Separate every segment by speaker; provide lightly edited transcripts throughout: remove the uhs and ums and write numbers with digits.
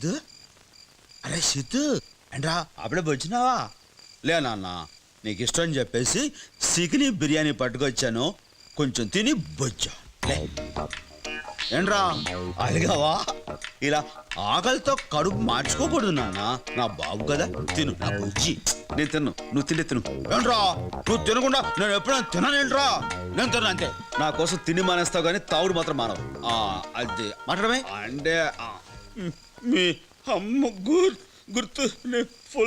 Speaker 1: సిద్ధు, అరే సిద్ధు ఏంట్రా అప్పుడే వచ్చినావా? లే నాన్న, నీకు ఇష్టం అని చెప్పేసి సికిని బిర్యానీ పట్టుకొచ్చాను, కొంచెం తిని బొచ్చా. ఏంట్రా అడిగావా? ఇలా ఆకలితో కడుపు మార్చుకోకూడదు నాన్న, నా బాబు కదా, తిను నా బుజ్జి. నేను తిన్ను, నువ్వు తింటే తిను. ఏంట్రా నువ్వు తినకుండా నేను ఎప్పుడైనా తిననేంట్రా? నేను తిన్నా అంతే. నా కోసం తిని మానేస్తావు కానీ తాగుడు మాత్రం మానవు. అది మాట్లాడమే అంటే మీ అమ్మ గుర్తు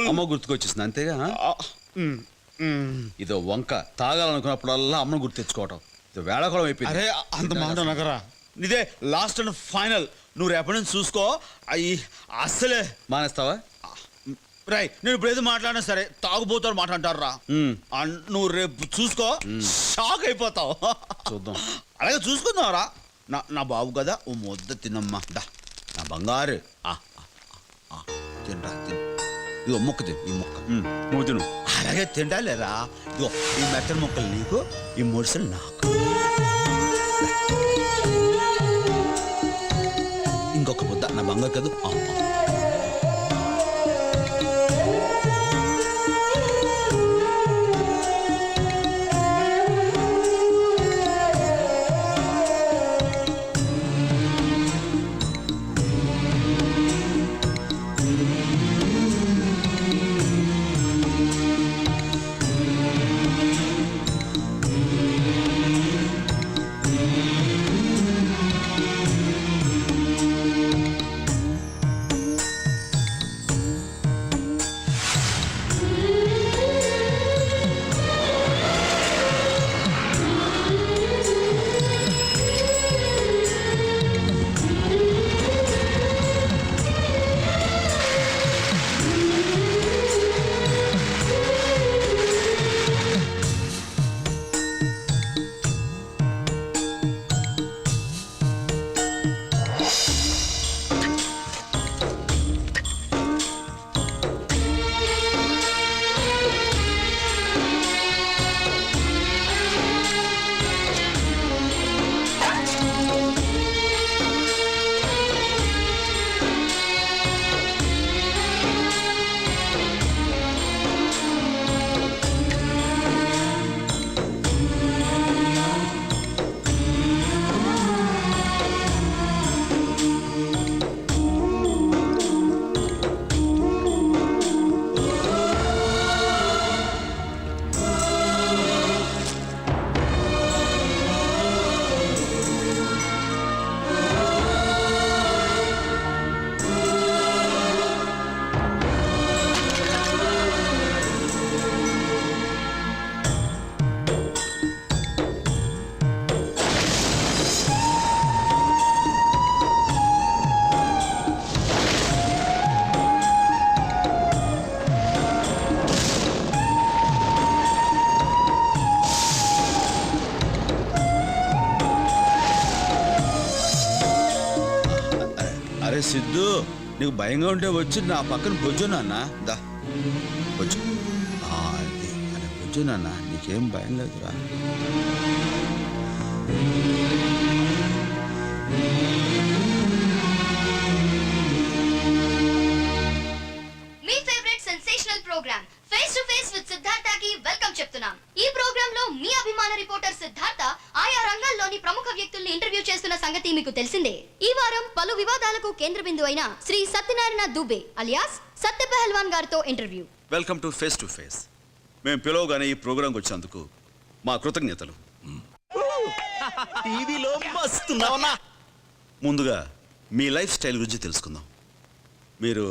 Speaker 1: అమ్మ గుర్తుకొచ్చేసింది అంతేగా. ఇదో వంక తాగాలనుకున్నప్పుడల్లా అమ్మను గుర్తు తెచ్చుకోవటం ఇది వేళకోళం అయిపోయింది. అరే అంత మాట నగరా, ఇదే లాస్ట్ అండ్ ఫైనల్. నువ్వు రేపటి నుంచి చూసుకో, అయ్యి అస్సలే మానేస్తావా? రై నేను ఇప్పుడు ఏదో మాట్లాడినా సరే తాగుబోతాడు మాట అంటారు రా. నువ్వు రేపు చూసుకో, షాక్ అయిపోతావు. చూద్దాం, అలాగే చూసుకుందాంరా. నా బాబు కదా, ఓ ముద్ద తినమ్మా, దా నా బంగారు. తినరా తిను, ఇగో ముక్క తిను, ఈ ముక్క నువ్వు తిను. అలాగే తింటాలేరా. ఇగో ఈ మెత్తని ముక్కలు నీకు, ఈ ముడిసలు నాకు. ఇంకొక ముద్ద నా బంగారు కదా. సిద్ధు, నీకు భయంగా ఉంటే వచ్చి నా పక్కన బొజ్జు నాన్న, దా బొజ్జు. అది అలా బొజ్జు నాన్న, నీకేం భయం లేదురా.
Speaker 2: మీ favourite sensational programme face to face with సిద్ధార్థకి వెల్కమ్ చెప్తున్నాం. ఈ ప్రోగ్రామ్ లో మీ అభిమాన రిపోర్టర్ సిద్ధార్థ ఆయా రంగాల్లోని ప్రముఖ వ్యక్తుల్ని ఇంటర్వ్యూ చేస్తున్న సంగతి మీకు తెలిసిందే. ఈ వారం పలు వివాదాలకు కేంద్ర బిందువు అయిన శ్రీ సత్యనారాయణ దుబే అలియాస్ సత్య పెహల్వాన్ గారితో interview.
Speaker 1: Welcome to face to face. మేము పిలవగానే ఈ ప్రోగ్రాంకి వచ్చినందుకు మా కృతజ్ఞతలు. ముందుగా మీ లైఫ్ స్టైల్ గురించి తెలుసుకుందాం. మీరు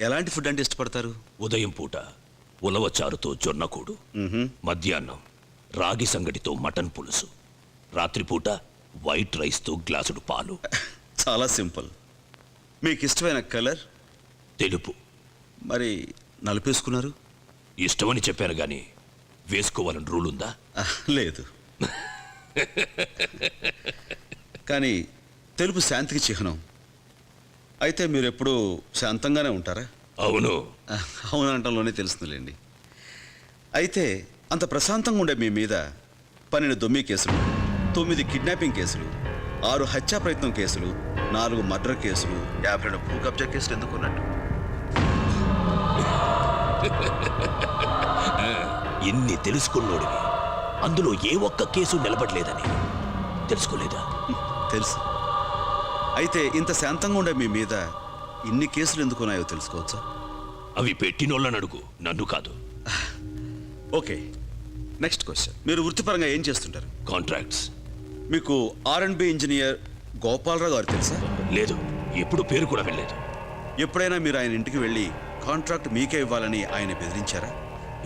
Speaker 1: ఎలాంటి ఫుడ్ అంటే ఇష్టపడతారు?
Speaker 3: ఉదయం పూట ఉలవచారుతో జొన్నకూడు, మధ్యాహ్నం రాగి సంగటితో మటన్ పులుసు, రాత్రిపూట వైట్ రైస్తో గ్లాసుడు పాలు.
Speaker 1: చాలా సింపుల్. మీకు ఇష్టమైన కలర్?
Speaker 3: తెలుపు.
Speaker 1: మరి నలుపేసుకున్నారు?
Speaker 3: ఇష్టమని చెప్పాను గాని వేసుకోవాలని రూల్ ఉందా?
Speaker 1: లేదు. కానీ తెలుపు శాంతికి చిహ్నం. అయితే మీరు ఎప్పుడూ శాంతంగానే ఉంటారా?
Speaker 3: అవును.
Speaker 1: అవునంటంలోనే తెలుస్తుందిలేండి. అయితే అంత ప్రశాంతంగా ఉండే మీ మీద 12 దొమ్మి కేసులు, 9 కిడ్నాపింగ్ కేసులు, 6 హత్యా ప్రయత్నం కేసులు, 4 మర్డర్ కేసులు, 52 భూ కబ్జా కేసులు ఎందుకు ఉన్నట్టు?
Speaker 3: ఎన్ని తెలుసుకున్నోడివి అందులో ఏ ఒక్క కేసు నిలబడలేదని తెలుసుకోలేదా?
Speaker 1: తెలుసు. అయితే ఇంత శాంతంగా ఉండే మీ మీద ఇన్ని కేసులు ఎందుకు ఉన్నాయో తెలుసుకోవచ్చా?
Speaker 3: అవి పెట్టినోళ్ళని అడుగు, నన్ను కాదు.
Speaker 1: Okay, next question. మీరు వృత్తిపరంగా ఏం చేస్తుంటారు?
Speaker 3: కాంట్రాక్ట్స్.
Speaker 1: మీకు R&B ఇంజనీర్ గోపాలరావు గారు తెలుసా?
Speaker 3: లేదు, ఎప్పుడు పేరు కూడా వెళ్ళలేదు.
Speaker 1: ఎప్పుడైనా మీరు ఆయన ఇంటికి వెళ్ళి కాంట్రాక్ట్ మీకే ఇవ్వాలని ఆయన బెదిరించారా?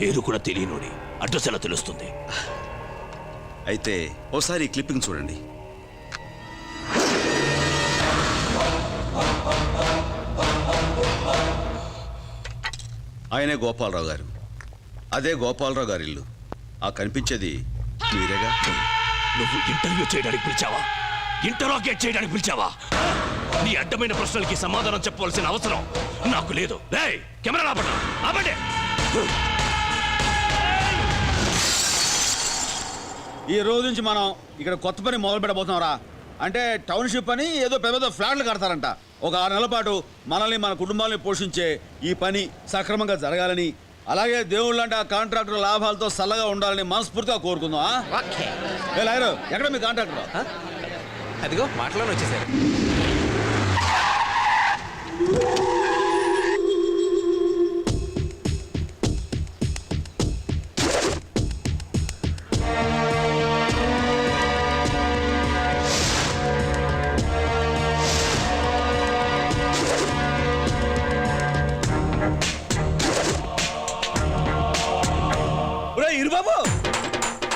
Speaker 3: పేరు కూడా తెలియనోడి అడ్రస్ ఎలా తెలుస్తుంది?
Speaker 1: అయితే ఓసారి ఈ క్లిప్పింగ్ చూడండి. ఆయనే గోపాలరావు గారు. అదే గోపాలరావు గారి ఇల్లు. ఆ కనిపించేది మీరేగా?
Speaker 3: నువ్వు ఇంటర్వ్యూ చేయడానికి పిలిచావా? ఇంటరాగేట్ చేయడానికి పిలిచావా? నీ అడ్డమైన ప్రశ్నలకి సమాధానం చెప్పవలసిన అవసరం నాకు లేదు. రేయ్, కెమెరా ఆపండి, ఆపండి.
Speaker 1: ఈ రోజు నుంచి మనం ఇక్కడ కొత్త పని మొదలు పెట్టబోతున్నారా? అంటే టౌన్షిప్ అని ఏదో పెద్ద ఫ్లాట్లు కడతారంట. ఒక 6 నెలల పాటు మనల్ని మన కుటుంబాలని పోషించే ఈ పని సక్రమంగా జరగాలని, అలాగే దేవుళ్ళు అంటే ఆ కాంట్రాక్టర్ లాభాలతో చల్లగా ఉండాలని మనస్ఫూర్తిగా కోరుకుందాం. లాయరు, ఎక్కడ మీ కాంట్రాక్టర్?
Speaker 4: అదిగో మాటలోనే వచ్చేసారు.
Speaker 1: ఇరుబాబు,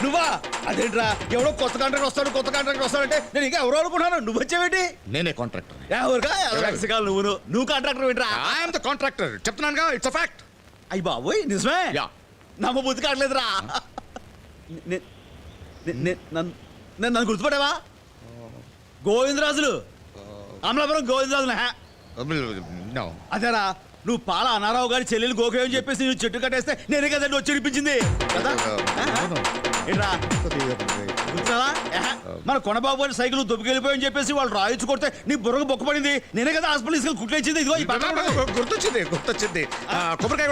Speaker 1: నువ్వా? అదేంట్రా, ఎవడో కొత్త కాంట్రాక్టర్ వస్తాడంటే నేను ఇంకా ఎవరో అనుకున్నాను. నువ్వు వచ్చావేంటి?
Speaker 4: నేనే కాంట్రాక్టర్.
Speaker 1: నువ్వు కాంట్రాక్టర్ ఏంట్రా?
Speaker 4: I'm the contractor. చెప్తున్నానుగా, ఇట్స్ అ ఫ్యాక్ట్.
Speaker 1: అయ్యి బాబోయ్, నిజమే?
Speaker 4: యా.
Speaker 1: నమ్మ బుద్ధి కావట్లేదురా. నన్ను గుర్తుపట్టావా? గోవిందరాజులు, అమలాపురం గోవిందరాజులు.
Speaker 4: నో.
Speaker 1: అదేరా, నువ్వు పాల అనారావు గారి చెల్లెలు గోకేయం చెప్పేసి నువ్వు చెట్టు కట్టేస్తే నేనే కదండి వచ్చి వినిపించింది కదా? ఏంట్రా గుర్తురావా? మన కొనబాబు గారి సైకిల్ దుబ్బకెళ్ళిపోయని చెప్పేసి వాళ్ళు రాయించు కొడితే నీ బుర్రకు బొక్కపడింది. నేనే కదా హాస్పిటల్ తీసుకెళ్ళి కుట్లేసింది. ఇదిగో ఈ
Speaker 4: గుర్తొచ్చింది. కొబ్బరికాయ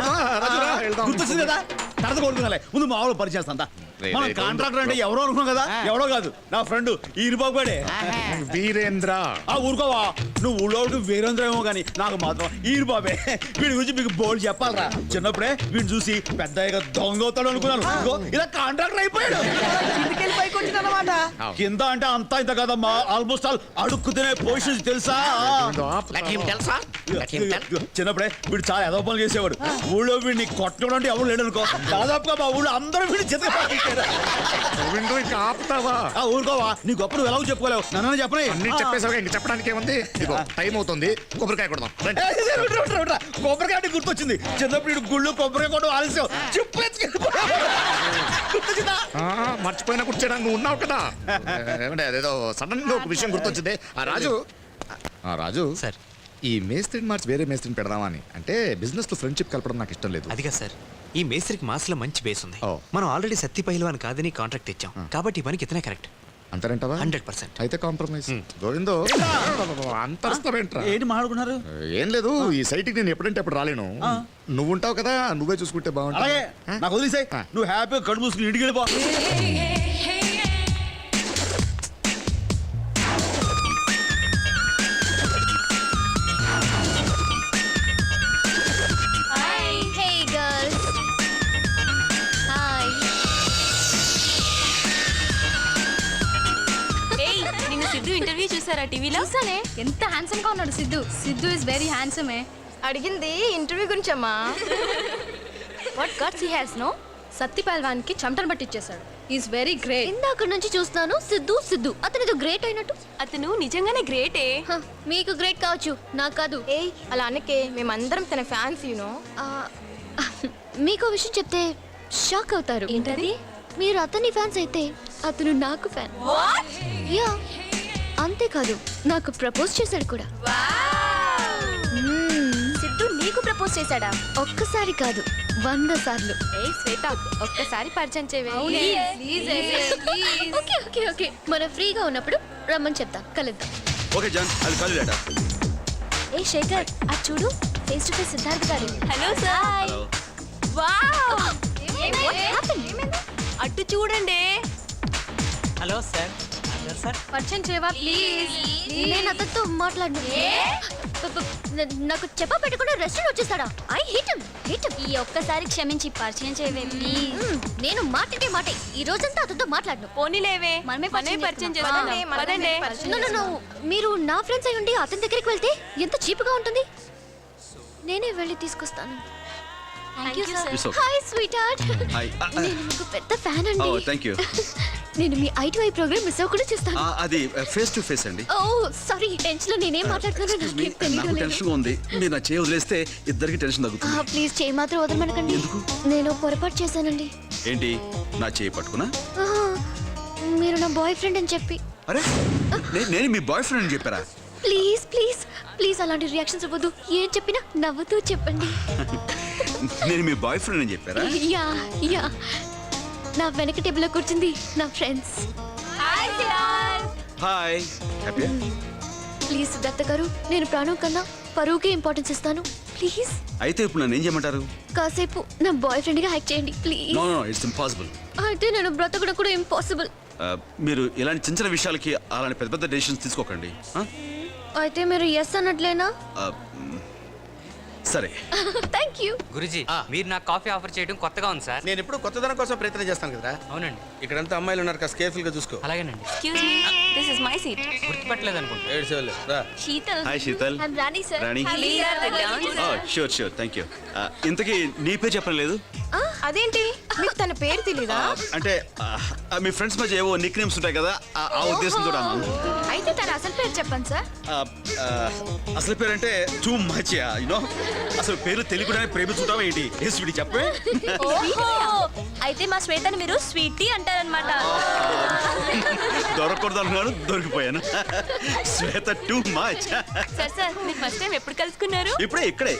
Speaker 1: గుర్తొచ్చింది కదా? తర్వాత కోరుకున్నాలే, ముందు మామూలు పరిచేస్తా. మన కాంట్రాక్టర్ అంటే ఎవరో అనుకున్నాం కదా? ఎవరో కాదు, నా ఫ్రెండ్ ఈరుబాబు గాడే.
Speaker 4: వీరేంద్ర.
Speaker 1: ఊరుకోవా, నువ్వు ఊళ్ళోకి వీరేంద్ర ఏమో కానీ నాకు మాత్రం ఈరుబాబే. వీడి గురించి మీకు బోల్డ్ చెప్పాలరా. చిన్నప్పుడే వీడిని చూసి పెద్ద దొంగ అవుతాడు అనుకున్నాను. ఇలా కాంట్రాక్టర్ అయిపోయాడు. కింద అంటే అంతా ఇంత కదమ్మా, ఆల్మోస్ట్ ఆల్ అడుక్కు తినే పొజిషన్ తెలుసా? చిన్నప్పుడే వీడు చాలా ఎదో పనులు చేసేవాడు. ఊళ్ళో వీడిని కొట్టడం అంటే ఎవరు లేడు అనుకో. దాదాపుగా మా ఊళ్ళో అందరూ వీడిని చెత్త. ఊరుకోవా, నీ గొప్ప నువ్వు ఎలా చెప్పుకోలేవు, నన్ను చెప్పలే.
Speaker 4: చెప్పేసావు, ఇంక చెప్పడానికి ఏముంది? టైం అవుతుంది, కొబ్బరికాయ కొడదాం.
Speaker 1: కొబ్బరికాయ అంటే గుర్తొచ్చింది. చిన్నప్పుడు వీడు గుళ్ళు కొబ్బరికాయ కొట్టడం ఆలస్యం. గుర్తొచ్చిందా?
Speaker 4: మర్చిపోయినా కూర్చోడానికి నువ్వు ఉన్నావు కదా. ఏమంటే అదేదో సడన్ గా ఒక విషయం గుర్తొచ్చింది. రాజు
Speaker 5: సార్,
Speaker 4: ఈ మేస్త్రిని మార్చి వేరే మేస్త్రిని పెడదామని. అంటే బిజినెస్ లో ఫ్రెండ్షిప్ కలపడం నాకు ఇష్టం లేదు.
Speaker 5: అదిగా సార్, ఈ మేస్త్రికి మాస్లో మంచి బేస్ ఉంది.
Speaker 4: ఓ.
Speaker 5: మనం ఆల్రెడీ సత్తి పహిల్వాన్ కాదని కాంట్రాక్ట్ ఇచ్చాం, కాబట్టి ఈ పనికి ఇతనే కరెక్ట్.
Speaker 4: అంతేనంటావా?
Speaker 5: 100%.
Speaker 4: అయితే కాంప్రమైజ్. గోవిందో, అంతరేంట్రా?
Speaker 1: ఏంటి మాట్లాడుకున్నారు?
Speaker 4: ఏం లేదు, ఈ సైట్కి నేను ఎప్పుడంటే అప్పుడు రాలేను. నువ్వు ఉంటావు కదా, నువ్వే చూసుకుంటే బాగుంటుంది.
Speaker 1: అలాగే నాకు వదిలేసాయి. నువ్వు హ్యాపీగా కడుపు మూసుకుని ఇంటికి వెళ్ళిపో.
Speaker 6: ఇంటర్వ్యూ చూసారా టీవీలో?
Speaker 2: చూసానే, ఎంత హ్యాండ్సమ్ గా ఉన్నాడు Siddhu. Siddhu is very handsome.
Speaker 6: అడిగింది ఇంటర్వ్యూ గురించమ్మా.
Speaker 2: What guts he has no? Satti Pahalwan కి చెమటను పట్టించేశాడు. Is very great.
Speaker 7: ఇందాక నుంచి చూస్తాను సిద్ధు సిద్ధు అతనితో గ్రేట్ అయినట్టు.
Speaker 6: అతను నిజంగానే గ్రేటే.
Speaker 7: మీకు గ్రేట్ కావచ్చు, నాకు కాదు.
Speaker 6: ఏయ్, అలా అనకే, మేమందరం తన ఫ్యాన్స్. యూనో,
Speaker 7: మీకు విషయం చెప్తే షాక్ అవుతారు.
Speaker 6: ఏంటది?
Speaker 7: మీరు అతని ఫ్యాన్స్ అయితే అతను నాకు ఫ్యాన్. యా, అంతేకాదు నాకు ప్రపోజ్ చేశాడు కూడా.
Speaker 6: సిద్ధు నీకు ప్రపోజ్ చేశాడా?
Speaker 7: ఒక్కసారి కాదు, 100 సార్లు.
Speaker 6: ఏ శ్వేత, ఒక్కసారి పరిచయం చేయవే.
Speaker 7: ఓకే ఓకే ఓకే, మనం ఫ్రీగా ఉన్నప్పుడు రమ్మని చెప్తా, కలుద్దాం.
Speaker 1: ఓకే జాన్, అది కాదు లేట.
Speaker 7: ఏ శేఖర్, అది చూడు, ఫేస్ టు ఫేస్ సిద్ధార్థ్ గారు.
Speaker 6: Hello sir. వావ్.
Speaker 7: అటు చూడండి.
Speaker 5: Hello sir. సార్
Speaker 6: పరిచయం చేయవా ప్లీజ్?
Speaker 7: నేను అతనితో మాట్లాడను. నాకు చెప్ప పెట్టకుండా రెస్టారెంట్ వచ్చేస్తాడా? I hate him.
Speaker 6: ఈ ఒక్కసారి క్షమించి పరిచయం చేయవే ప్లీజ్.
Speaker 7: నేను మాటే మాటే ఈ రోజంతా అతనితో మాట్లాడను.
Speaker 6: పోనీలేవే, మనమే పరిచయం చేద్దాం. పదండి.
Speaker 7: No. మీరు నా ఫ్రెండ్స్ అయి ఉండి అతని దగ్గరికి వెళ్తే ఎంత చీప్గా ఉంటుంది. నేనే వెళ్ళి తీసుకొస్తాను.
Speaker 6: Thank you sir.
Speaker 1: It's okay.
Speaker 7: Hi sweet heart.
Speaker 1: Hi.
Speaker 7: నేను మీకు పెద్ద ఫ్యాన్ అండి.
Speaker 1: Oh, thank you.
Speaker 7: నేను మీ ఐ ప్రోగ్రామ్ మిస్ అవ్వకుండా చేస్తాను.
Speaker 1: అది ఫేస్ టు ఫేస్ అండి.
Speaker 7: ఓ సారీ, టెన్షన్ లో నేనేం మాట్లాడుతున్నానో నాకేం
Speaker 1: నాకు
Speaker 7: తెలియడం లేదు.
Speaker 1: టెన్షన్ గా ఉంది. మీరు నా చేయి వదిలేస్తే ఇద్దరికి టెన్షన్ తగ్గుతుంది.
Speaker 7: ప్లీజ్ చేయి మాత్రం వదలమనకండి. నేను పొరపాటు చేశానండి.
Speaker 1: ఏంటి, నా చేయి పట్టుకున్నా?
Speaker 7: ఆహా, మీరు నా బాయ్ ఫ్రెండ్ అని చెప్పి.
Speaker 1: అరే, నేను మీ బాయ్ ఫ్రెండ్ అని చెప్పారా?
Speaker 7: ప్లీజ్ ప్లీజ్ ప్లీజ్ అలాంటి రియాక్షన్స్ ఇవ్వద్దు. ఏం చెప్పినా నవ్వుతూ చెప్పండి.
Speaker 1: నేను మీ బాయ్ ఫ్రెండ్ అని చెప్పారా?
Speaker 7: యా నా వెనక టేబుల్ లో కూర్చుంది నా friends.
Speaker 6: Hi Siddharth.
Speaker 1: Hi, happy.
Speaker 7: Please Siddhartha గారు, నేను ప్రాణం కన్నా పరువుకే ఇంపార్టెన్స్ ఇస్తాను. ప్లీజ్
Speaker 1: అయితే ఇప్పుడు నన్ను ఏం చేయమంటారు?
Speaker 7: కాసేపు నా బాయ్ ఫ్రెండ్ గా యాక్ట్ చేయండి ప్లీజ్.
Speaker 1: No it's impossible.
Speaker 7: అయితే నేను బ్రతకడం కూడా ఇంపాసిబుల్.
Speaker 1: మీరు ఇలాంటి చిన్న చిన్న విషయాలకి అలాంటి పెద్ద పెద్ద డెసిషన్స్ తీసుకోకండి.
Speaker 7: అయితే మీరు ఎస్ అన్నట్లేనా?
Speaker 1: సరే.
Speaker 7: Thank you.
Speaker 5: గురుజీ, మీరు నాకు కాఫీ ఆఫర్ చేయడం కొత్తగా ఉంది సార్.
Speaker 8: నేను ఎప్పుడు కొత్తదనం కోసం ప్రయత్నం చేస్తాను కదరా.
Speaker 5: అవునండి.
Speaker 8: ఇక్కడంతా అమ్మాయిలు ఉన్నారు, కాస్త కేర్ఫుల్ గా చూసుకో.
Speaker 5: అలాగేనండి.
Speaker 6: Excuse me, this is my seat.
Speaker 5: గుర్తుపట్టలేదు అనుకుంటా.
Speaker 8: ఏడ్చేవాళ్ళు రా.
Speaker 6: Sheetal.
Speaker 1: Hi Sheetal.
Speaker 7: I'm Rani sir.
Speaker 1: Rani. Sure thank you. ఇంతకీ నీ పేరు చెప్పలేదు?
Speaker 6: అదేంటి, మీకు తన పేరు తెలీదా?
Speaker 1: అంటే మీ ఫ్రెండ్స్ మధ్య ఏవో నిక్ నేమ్స్ ఉంటాయి కదా, ఆ ఉద్దేశంతో అన్నాను.
Speaker 6: అయితే తన అసలు పేరు చెప్పండి సార్.
Speaker 1: అసలు పేరు అంటే టూ మచ్ యూనో. అసలు పేరు తెలియకుండానే ప్రేమించుంటావా ఏంటి? ఏ స్వీటీ చెప్పే.
Speaker 6: ఓహో, అయితే మా శ్వేతని మీరు స్వీటీ అంటారనమాట.
Speaker 1: దొరకకూడదు అనుకున్నాను, దొరికిపోయాను. శ్వేత టూ మచ్.
Speaker 6: సార్ మీరు ఫస్ట్ టైం ఎప్పుడు కలుసుకున్నారు?
Speaker 1: ఇక్కడే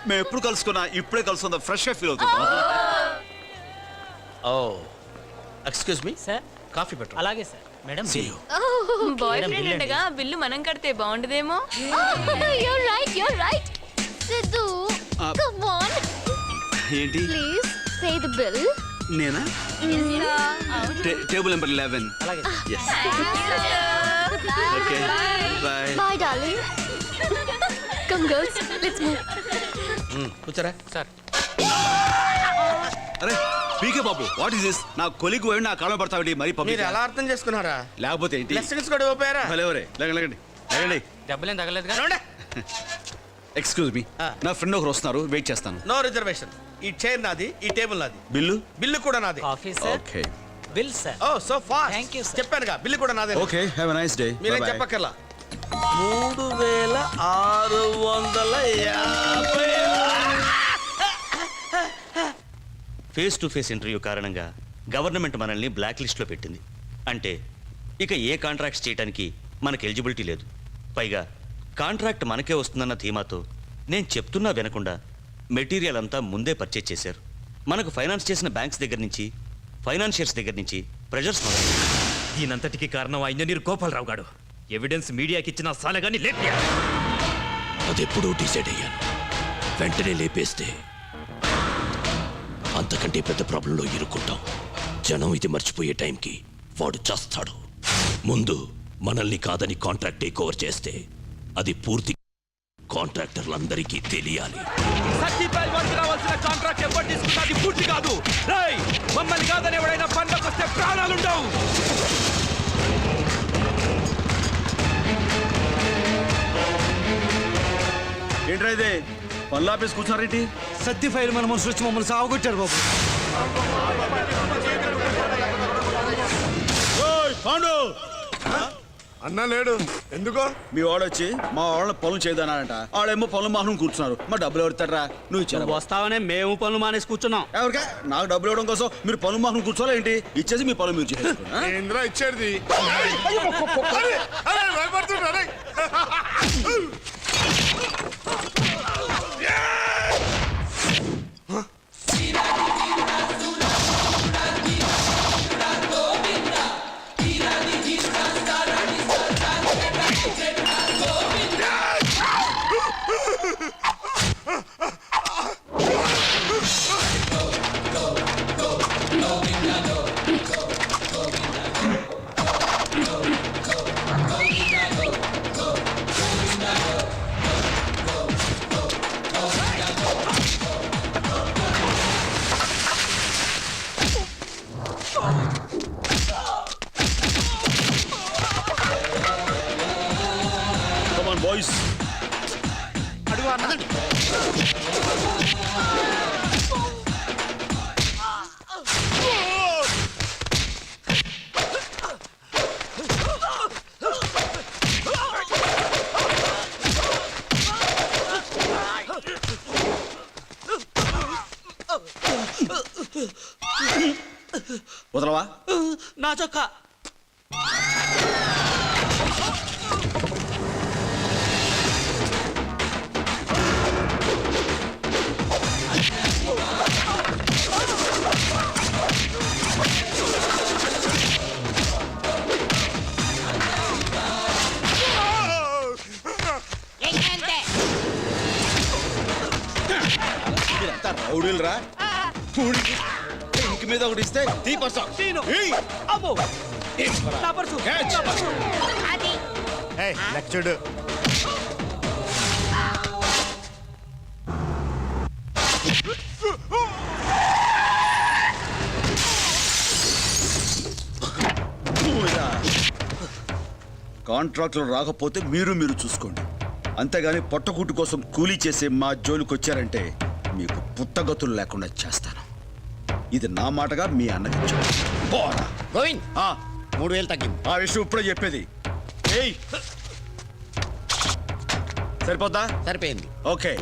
Speaker 1: మేము ఎప్పుడు కలుసుకున్నా ఇప్పుడే కలుసుకుందాం, ఫ్రెష్ గా ఫీల్ అవుతుందా?
Speaker 8: ఓ ఎక్స్క్యూజ్ మీ
Speaker 5: సార్.
Speaker 8: కాఫీ పెట్టు.
Speaker 5: అలాగే సార్. మేడం,
Speaker 6: బాయ్ ఫ్రెండ్ ఉండగా బిల్లు మనం కడితే బాగుండదేమో.
Speaker 7: You're right. Siddhu, come on.
Speaker 1: ఏంటి?
Speaker 7: Please pay the bill.
Speaker 1: నేనా? Table number 11.
Speaker 5: అలాగే.
Speaker 1: Yes. Okay. Bye.
Speaker 7: Bye, darling. Come, girls. Let's move.
Speaker 8: కూర్చోరా.
Speaker 5: సార్.
Speaker 1: అరే పీకే బాబు, వాట్ ఇస్ దిస్? నా కొలిగ్ పోయి నా కాలం పడతావండి మరి
Speaker 8: మీరు
Speaker 1: పబ్లిక్.
Speaker 8: ఎలా అర్థం చేసుకున్నారా?
Speaker 1: లేకపోతే ఏంటి?
Speaker 8: లెసన్స్ కూడా ఓపారా?
Speaker 1: భలేవరే, లేకండి.
Speaker 5: దెబ్బలేం తగలేదుగా?
Speaker 1: ఎక్స్క్యూజ్ మీ,
Speaker 8: ఆ.
Speaker 1: నా ఫ్రెండ్ ఒకరు వస్తున్నారు, వెయిట్ చేస్తాను.
Speaker 8: No reservation. ఈ చైర్ నాది, ఈ టేబుల్ నాది,
Speaker 1: బిల్లు?
Speaker 8: బిల్లు కూడా నాది.
Speaker 5: Coffee sir.
Speaker 1: Okay.
Speaker 5: Bill sir.
Speaker 8: Oh so fast.
Speaker 5: Thank you, sir.
Speaker 8: చెప్పానుగా, బిల్లు కూడా నాదే.
Speaker 1: Okay, have a nice day.
Speaker 8: మీరేం చెప్పక్కర్లా. 3650.
Speaker 9: ఫేస్ టు ఫేస్ ఇంటర్వ్యూ కారణంగా గవర్నమెంట్ మనల్ని బ్లాక్ లిస్ట్లో పెట్టింది. అంటే ఇక ఏ కాంట్రాక్ట్స్ చేయడానికి మనకు ఎలిజిబిలిటీ లేదు. పైగా కాంట్రాక్ట్ మనకే వస్తుందన్న ధీమాతో నేను చెప్తున్నా వినకుండా మెటీరియల్ అంతా ముందే పర్చేజ్ చేశారు. మనకు ఫైనాన్స్ చేసిన బ్యాంక్స్ దగ్గర నుంచి, ఫైనాన్షియర్స్ దగ్గర నుంచి ప్రెజర్స్ మొదలు.
Speaker 3: దీనంతటికి కారణం ఆ ఇంజనీర్ గోపాలరావు గాడు. ఎవిడెన్స్ మీడియాకి ఇచ్చిన సాలగాని లేపా. అదెప్పుడూ డిసైడ్ అయ్యాను. వెంటనే లేపేస్తే అంతకంటే పెద్ద ప్రాబ్లంలో ఇరుక్కుంటాం. జనం ఇది మర్చిపోయే టైంకి వాడు చేస్తాడు. ముందు మనల్ని కాదని కాంట్రాక్ట్ టేక్ ఓవర్ చేస్తే అది పూర్తి కాంట్రాక్టర్లందరికీ తెలియాలి. రావాల్సిన కాంట్రాక్ట్ ఎవరు తీసుకున్నది పూర్తి కాదు. మమ్మల్ని కాదని ఎవడైనా పండగ వస్తే ప్రాణాలుండవు.
Speaker 1: ఏంట్రా ఇదే పనులు ఆపేసి కూర్చున్నారేంటి?
Speaker 5: సత్య ఫైల్ మన మనుషులు వచ్చి మమ్మల్ని సాగుకొచ్చారు బాబు.
Speaker 1: పాండు
Speaker 4: అన్నా లేడు. ఎందుకో?
Speaker 1: మీ వాడొచ్చి మా వాళ్ళని పనులు చేయదన్నారంట. వాళ్ళేమో పనులు మాహం కూర్చున్నారు. మా డబ్బులు ఎవరుతారా? నువ్వు ఇచ్చారు.
Speaker 5: వస్తావనే మేము పనులు మానేసి కూర్చున్నాం.
Speaker 1: ఎవరికా? నాకు డబ్బులు ఇవ్వడం కోసం మీరు పనులు మాహం కూర్చోవాలి ఏంటి? ఇచ్చేసి మీ పనులు మీరు చేసుకోండి.
Speaker 4: ఏంద్రా ఇచ్చేది? భయపడుతున్నా.
Speaker 1: బాయ్స్
Speaker 5: అడుగు అన్న.
Speaker 1: వదలవా?
Speaker 5: నా చొక్కా.
Speaker 1: మీరంతా రౌడీలు రా. ఇంక మీద ఒకటి ఇస్తే తీపస్తా.
Speaker 5: అబ్బో నా పర్సు. నా పర్సు.
Speaker 4: చూడు
Speaker 1: కాంట్రాక్టులు రాకపోతే మీరు చూసుకోండి. అంతేగాని పొట్టకూటి కోసం కూలీ చేసే మా జోలికి వచ్చారంటే మీకు పుట్టగతులు లేకుండా చేస్తాను. ఇది నా మాటగా మీ అన్నకి పోరా.
Speaker 4: గోవింద్
Speaker 1: ఆ,
Speaker 4: 3000 తగ్గింది.
Speaker 1: ఆ విషయం ఇప్పుడే చెప్పేది. ఏయ్, సరిపోద్దా?
Speaker 4: సరిపోయింది.
Speaker 1: ఓకే.